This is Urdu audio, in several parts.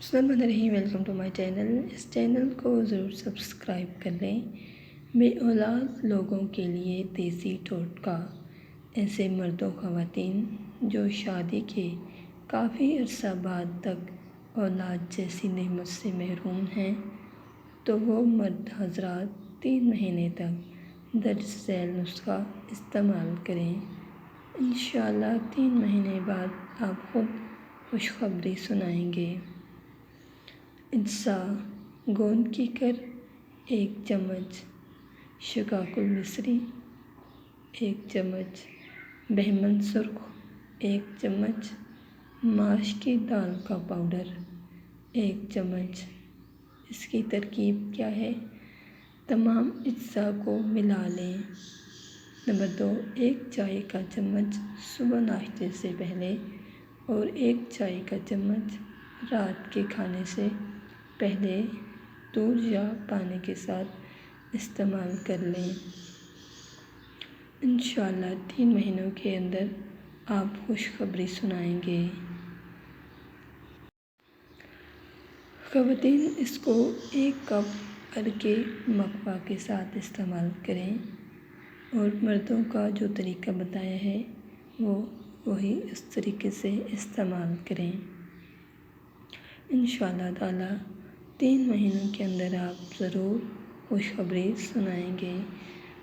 السلام علیکم، ویلکم ٹو مائی چینل۔ اس چینل کو ضرور سبسکرائب کر لیں۔ بے اولاد لوگوں کے لیے دیسی ٹوٹکا۔ ایسے مرد و خواتین جو شادی کے کافی عرصہ بعد تک اولاد جیسی نعمت سے محروم ہیں، تو وہ مرد حضرات 3 مہینے تک درج ذیل نسخہ استعمال کریں۔ انشاءاللہ 3 مہینے بعد آپ خود خوشخبری سنائیں گے۔ اجزا: گوند کی کر 1 چمچ، شقاق المصری 1 چمچ، بہمن سرخ 1 چمچ، ماش کی دال کا پاؤڈر 1 چمچ۔ اس کی ترکیب کیا ہے؟ تمام اجزا کو ملا لیں۔ نمبر 2، 1 چائے کا چمچ صبح ناشتے سے پہلے اور 1 چائے کا چمچ رات کے کھانے سے پہلے دودھ یا پانی کے ساتھ استعمال کر لیں۔ انشاءاللہ 3 مہینوں کے اندر آپ خوشخبری سنائیں گے۔ خواتین اس کو 1 کپ عرقِ مقوا کے ساتھ استعمال کریں، اور مردوں کا جو طریقہ بتایا ہے وہی اس طریقے سے استعمال کریں۔ انشاءاللہ تعالیٰ 3 مہینوں کے اندر آپ ضرور خوشخبری سنائیں گے۔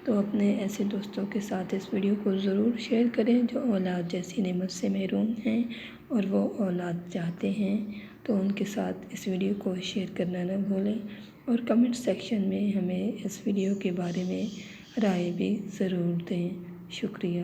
تو اپنے ایسے دوستوں کے ساتھ اس ویڈیو کو ضرور شیئر کریں جو اولاد جیسی نعمت سے محروم ہیں اور وہ اولاد چاہتے ہیں، تو ان کے ساتھ اس ویڈیو کو شیئر کرنا نہ بھولیں، اور کمنٹ سیکشن میں ہمیں اس ویڈیو کے بارے میں رائے بھی ضرور دیں۔ شکریہ۔